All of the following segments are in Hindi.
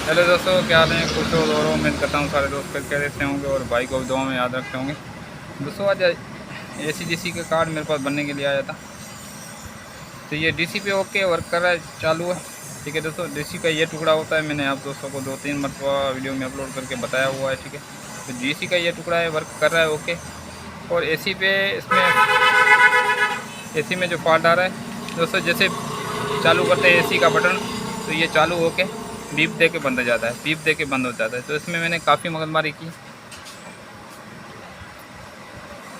हेलो दोस्तों, क्या हाल है? खुश हो और उम्मीद करता हूँ सारे दोस्त फिर कैसे से होंगे और भाई को भी दुआ में याद रखते होंगे। दोस्तों आज ACDC का कार्ड मेरे पास बनने के लिए आया था, तो ये DC पे ओके वर्क कर रहा है, चालू है। ठीक है दोस्तों, DC का ये टुकड़ा होता है, मैंने आप दोस्तों को 2-3 मरतबा वीडियो में अपलोड करके बताया हुआ है। ठीक है, तो DC का ये टुकड़ा है, वर्क कर रहा है ओके। और AC पे इसमें AC में जो फॉल्ट आ रहा है दोस्तों, जैसे चालू करते हैं AC का बटन तो ये चालू होके बीप दे के बंद हो जाता है, बीप दे के बंद हो जाता है। तो इसमें मैंने काफ़ी मगजमारी की।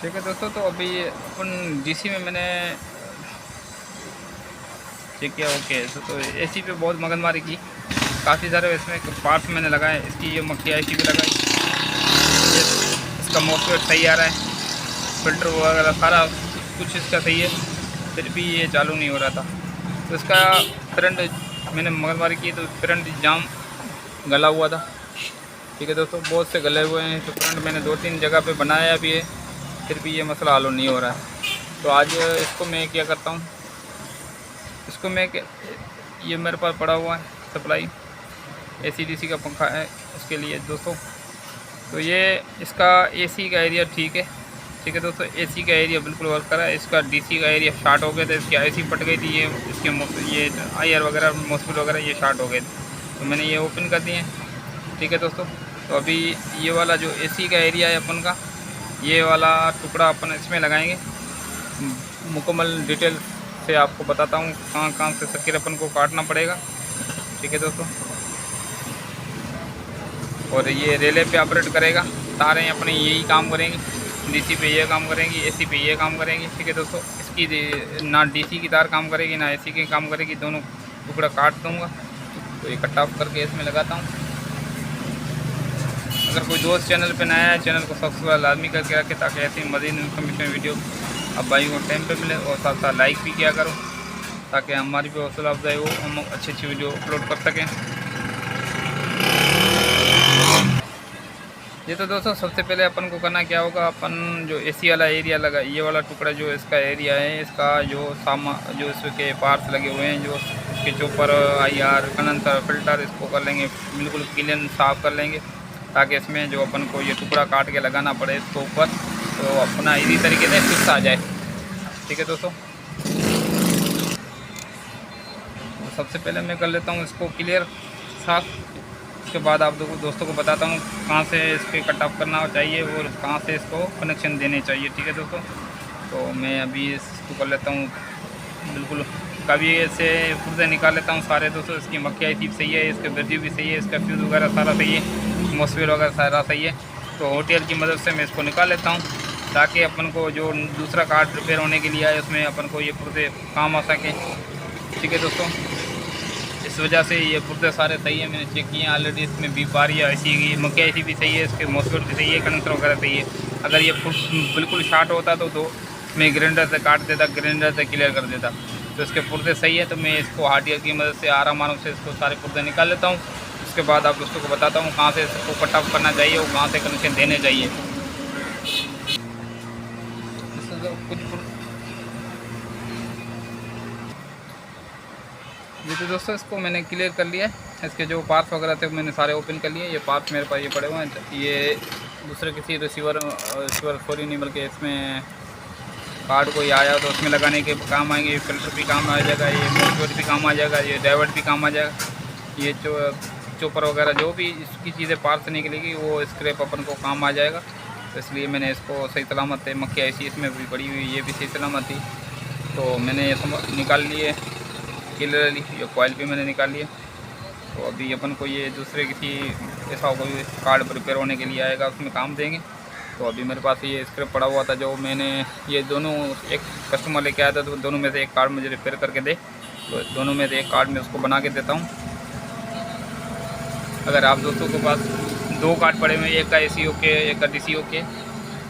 ठीक है दोस्तों, तो अभी अपन DC में मैंने चेक किया ओके। तो AC पे बहुत मगजमारी की, काफ़ी सारे इसमें पार्ट्स मैंने लगाए। इसकी ये मक्खी IC पे लगाई, इसका मॉस्फेट सही आ रहा है, फिल्टर वगैरह सारा कुछ इसका सही है, फिर भी ये चालू नहीं हो रहा था। तो इसका करंट मैंने मगजमारी की तो करंट जाम गला हुआ था। ठीक है दोस्तों, बहुत से गले हुए हैं, तो करंट मैंने 2-3 जगह पे बनाया भी है, फिर भी ये मसला हल नहीं हो रहा है। तो आज इसको मैं क्या करता हूँ, इसको मैं ये मेरे पास पड़ा हुआ है सप्लाई, ACDC का पंखा है उसके लिए दोस्तों। तो ये इसका AC का एरिया ठीक है। ठीक है दोस्तों, AC का एरिया बिल्कुल वर्क कर रहा है। इसका DC का एरिया शार्ट हो गया था, इसकी IC फट गई थी, ये इसके ये IR वगैरह मॉस्फेट वगैरह ये शार्ट हो गए थे, तो मैंने ये ओपन कर दिए। ठीक है दोस्तों, तो अभी ये वाला जो AC का एरिया है अपन का, ये वाला टुकड़ा अपन इसमें लगाएंगे। मुकम्मल डिटेल से आपको बताता हूँ कहाँ कहाँ से सर्किट अपन को काटना पड़ेगा। ठीक है दोस्तों, और ये रेले पे ऑपरेट करेगा, तारें अपने यही काम करेंगी, DC पे ये काम करेंगी, AC पे ये काम करेंगी। ठीक है दोस्तों, इसकी ना DC की तार काम करेगी ना AC की काम करेगी, दोनों टुकड़ा काट दूँगा। तो ये कट ऑफ करके इसमें लगाता हूँ। अगर कोई दोस्त चैनल पे नया है, चैनल को सब्सक्राइब लाजमी करके रखें, ताकि ऐसी मज़ीद इन्फॉर्मेशन वीडियो अब भाई को टाइम पे मिले। और साथ साथ लाइक भी किया करो, ताकि हमारी भी हौसला अफजाई हो, हम अच्छी अच्छी वीडियो अपलोड कर सकें। ये तो दोस्तों सबसे पहले अपन को करना क्या होगा, अपन जो AC वाला एरिया लगा, ये वाला टुकड़ा जो इसका एरिया है, इसका जो जो इसके पार्ट्स लगे हुए हैं, जो इसके चोपर IR कंडेंसर फिल्टर, इसको कर लेंगे बिल्कुल क्लीन साफ़ कर लेंगे, ताकि इसमें जो अपन को ये टुकड़ा काट के लगाना पड़े इसको ऊपर, तो अपना इसी तरीके से फिक्स आ जाए। ठीक है दोस्तों, तो सबसे पहले मैं कर लेता हूँ इसको क्लियर साफ। उसके बाद आप दोस्तों को बताता हूँ कहाँ से इस पर कट ऑफ करना चाहिए और कहाँ से इसको कनेक्शन देने चाहिए। ठीक है दोस्तों, तो मैं अभी इसको कर लेता हूँ बिल्कुल, कभी ऐसे पुर्जे निकाल लेता हूँ सारे दोस्तों। इसकी मक्खी IC सही है, इसके ब्रिज भी सही है, इसका फ्यूज़ वगैरह सारा सही है, मॉस्फेट वगैरह सारा सही है। तो होटेल की मदद से मैं इसको निकाल लेता हूँ, ताकि अपन को जो दूसरा कार्ड रिपेयर होने के लिए आए उसमें अपन को ये पुर्जे काम आ सकें। ठीक है दोस्तों, इस वजह से ये पुर्जे सारे सही है, मैंने चेक किए हैं ऑलरेडी। इसमें बीप आ रही है IC की, मक्खी IC भी सही है, इसके मॉस्फेट भी सही है, कंडेंसर वगैरह सही है। अगर ये बिल्कुल शार्ट होता तो मैं ग्राइंडर से काट देता, ग्राइंडर से क्लियर कर देता। तो इसके पुर्जे सही है, तो मैं इसको हार्डवेयर की मदद से आराम से इसको सारे पुर्जे निकाल लेता हूँ। उसके बाद आप दोस्तों को बताता हूँ कहाँ से इसको कट ऑफ करना चाहिए और कहाँ से कनेक्शन देने चाहिए। जी तो दोस्तों, इसको मैंने क्लियर कर लिया है। इसके जो पार्ट्स वगैरह थे मैंने सारे ओपन कर लिए। ये पार्ट्स मेरे पास ये पड़े हुए हैं, ये दूसरे किसी रिसीवर सॉरी नहीं बल्कि इसमें कार्ड कोई आया तो उसमें लगाने के काम आएंगे। फिल्टर भी काम आ जाएगा, ये मॉस्फेट भी काम आ जाएगा, ये डाइवर्ट भी काम आ जाएगा, ये चोपर वगैरह जो भी इसकी चीज़ें पार्ट्स निकलेगी वो स्क्रैप अपन को काम आ जाएगा। तो इसलिए मैंने इसको सही सलामत है, मक्खी IC इसमें भी पड़ी हुई, ये भी सही सलामत थी, तो मैंने ये निकाल लिए क्लियरली। ये कॉइल भी मैंने निकाल लिया। तो अभी अपन को ये दूसरे किसी ऐसा कोई कार्ड रिपेयर होने के लिए आएगा, उसमें काम देंगे। तो अभी मेरे पास ये स्क्रैप पड़ा हुआ था, जो मैंने ये दोनों एक कस्टमर लेके आया था, तो दोनों में से एक कार्ड मुझे रिपेयर करके दे, तो दोनों में से एक कार्ड मैं उसको बना के देता हूँ। अगर आप दोस्तों के पास 2 कार्ड पड़े हुए, एक का AC ओके, एक का DC ओके,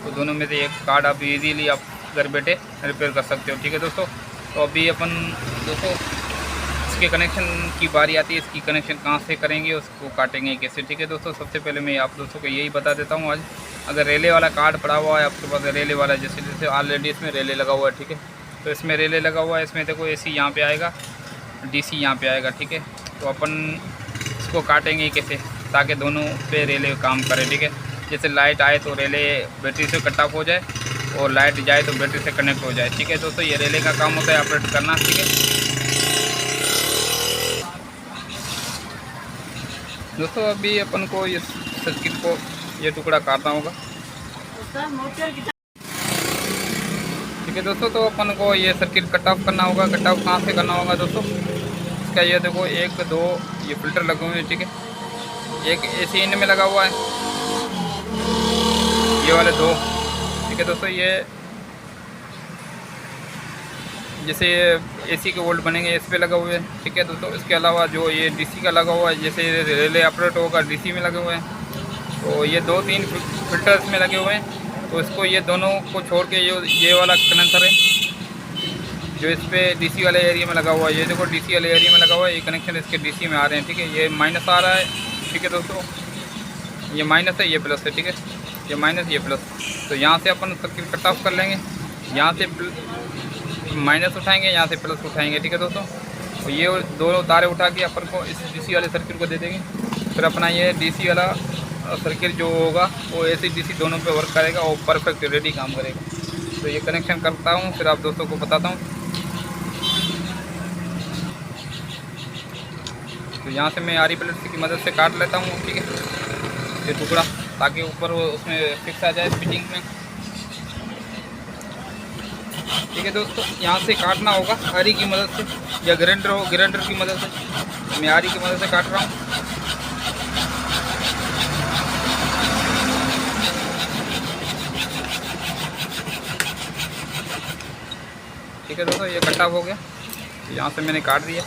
तो दोनों में से एक कार्ड आप इजीली आप घर बैठे रिपेयर कर सकते हो। ठीक है दोस्तों, तो अभी अपन दोस्तों इसके कनेक्शन की बारी आती है, इसकी कनेक्शन कहाँ से करेंगे, उसको काटेंगे कैसे। ठीक है दोस्तों, सबसे पहले मैं आप दोस्तों को यही बता देता हूँ आज। अगर रेले वाला कार्ड पड़ा हुआ है आपके पास, रेले वाला जैसे ऑलरेडी इसमें रेले लगा हुआ है, ठीक है, तो इसमें रेले लगा हुआ है, इसमें देखो AC यहाँ पे आएगा, DC यहाँ पे आएगा। ठीक है, तो अपन इसको काटेंगे कैसे ताकि दोनों पे रेले काम करें, ठीक है। जैसे लाइट आए तो रेले बैटरी से कट ऑफ हो जाए और लाइट जाए तो बैटरी से कनेक्ट हो जाए, ठीक है दोस्तों। ये रेले का काम होता है ऑपरेट करना, ठीक है दोस्तों। अभी अपन को ये सर्किट को ये टुकड़ा काटना होगा, ठीक है दोस्तों। तो अपन को ये सर्किट कट ऑफ करना होगा। कट ऑफ कहाँ से करना होगा दोस्तों? इसका ये देखो 1 2 ये फिल्टर लगे हुए हैं, ठीक है। एक AC इन में लगा हुआ है, ये वाले 2, ठीक है दोस्तों। ये जैसे AC के वोल्ट बनेंगे इस पे लगा हुए हैं, ठीक है दोस्तों। इसके अलावा जो ये DC का लगा हुआ है, जैसे रिले ऑपरेट होगा DC में लगे हुए हैं, तो ये 2-3 फिल्टर्स में लगे हुए हैं। तो इसको ये दोनों को छोड़ के ये वाला कनेक्टर है जो इस पर DC वाले एरिया में लगा हुआ है, ये देखो DC वाले एरिया में लगा हुआ है। ये कनेक्शन इसके DC में आ रहे हैं, ठीक है। ये माइनस आ रहा है, ठीक है दोस्तों। ये माइनस है, ये प्लस है, ठीक है। ये माइनस, ये प्लस। तो यहाँ से अपन सर्किट कट ऑफ कर लेंगे। यहाँ से माइनस उठाएंगे, यहाँ से प्लस उठाएंगे, ठीक है दोस्तों। और ये दोनों तारे उठा के अपन को इस DC वाले सर्किट को दे देंगे। फिर अपना ये DC वाला सर्किट जो होगा वो AC DC दोनों पे वर्क करेगा और परफेक्ट रेडी काम करेगा। तो ये कनेक्शन करता हूँ, फिर आप दोस्तों को बताता हूँ। तो यहाँ से मैं आरी प्लेट की मदद से काट लेता हूँ, ठीक है, ये टुकड़ा, ताकि ऊपर वो उसमें फिक्स आ जाए फिटिंग में, ठीक है दोस्तों। यहाँ से काटना होगा आरी की मदद से या ग्राइंडर की मदद से। मैं आरी की मदद से काट रहा हूँ। ठीक है दोस्तों, ये कटा हो गया। तो यहाँ से मैंने काट दिया,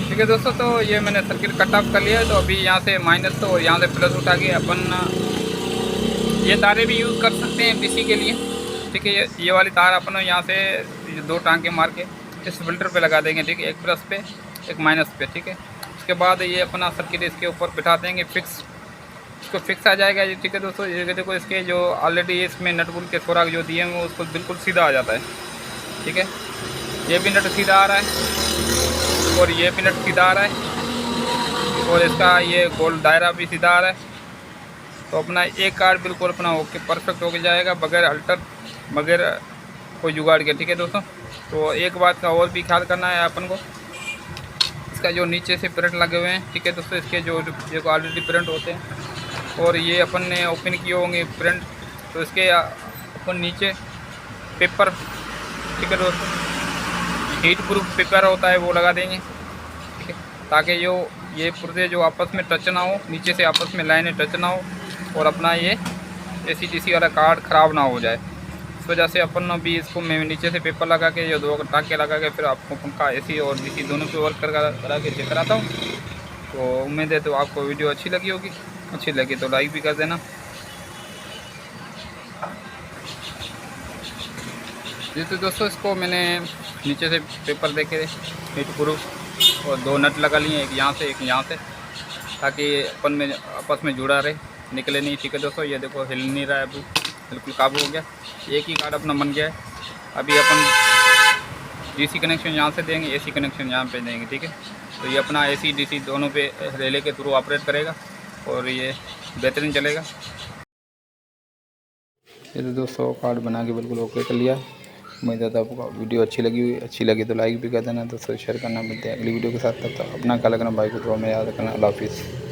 ठीक है दोस्तों। तो ये मैंने सर्किट कट ऑफ कर लिया है। तो अभी यहाँ से माइनस और यहाँ से प्लस उठा के अपन ये तारे भी यूज़ कर सकते हैं DC के लिए, ठीक है। ये वाली तार अपन यहाँ से 2 टांके मार के इस फिल्टर पे लगा देंगे, ठीक है। एक प्लस पे एक माइनस पे, ठीक है। उसके बाद ये अपना सर्किट इसके ऊपर बिठा देंगे फिक्स, इसको फिक्स आ जाएगा, ठीक है दोस्तों। ये देखो इसके जो ऑलरेडी इसमें नट बोल्ट के सुराख जो दिए हैं उसको बिल्कुल सीधा आ जाता है, ठीक है। ये भी नट सीधा आ रहा है और ये भी नट सीधा आ रहा है और इसका ये गोल दायरा भी सीधा आ रहा है। तो अपना एक कार्ड बिल्कुल अपना ओके परफेक्ट हो जाएगा, बगैर अल्टर, बगैर कोई जुगाड़ के, ठीक है दोस्तों। तो एक बात का और भी ख्याल करना है अपन को, इसका जो नीचे से प्रिंट लगे हुए हैं, ठीक है दोस्तों, इसके जो ऑलरेडी प्रिंट होते हैं और ये अपन ने ओपन किए होंगे प्रिंट, तो इसके अपन नीचे पेपर, ठीक है दोस्तों, हीट प्रूफ पेपर होता है वो लगा देंगे, ठीक है, ताकि जो ये पुर्जे जो आपस में टच ना हो, नीचे से आपस में लाइनें टच ना हो और अपना ये AC DC वाला कार्ड ख़राब ना हो जाए। इस वजह से अपन भी इसको मैं नीचे से पेपर लगा के या 2 टाँके लगा के फिर आपको पंखा AC और DC दोनों पे वर्क करा के चेक कराता हूँ। तो उम्मीद है तो आपको वीडियो अच्छी लगी होगी। अच्छी लगी तो लाइक भी कर देना। जी तो दोस्तों, इसको मैंने नीचे से पेपर दे के हीट प्रूफ और 2 नट लगा लिए, एक यहाँ से एक यहाँ से, ताकि अपन में आपस में जुड़ा रहे, निकले नहीं, ठीक है दोस्तों। ये देखो हिल नहीं रहा है, अभी बिल्कुल काबू हो गया। एक ही कार्ड अपना बन गया है। अभी अपन DC कनेक्शन यहाँ से देंगे, AC कनेक्शन यहाँ पे देंगे, ठीक है। तो ये अपना AC DC दोनों पे रिले के थ्रू ऑपरेट करेगा और ये बेहतरीन चलेगा। ये तो दोस्तों कार्ड बना के बिल्कुल ओके कर लिया। उम्मीद है तो आपको वीडियो अच्छी लगी तो लाइक भी कर देना, दोस्तों शेयर करना। मिलते हैं अगली वीडियो के साथ। तब तक अपना ख्याल रखना, भाई को दुआ में याद रखना। अल्लाह हाफिज़।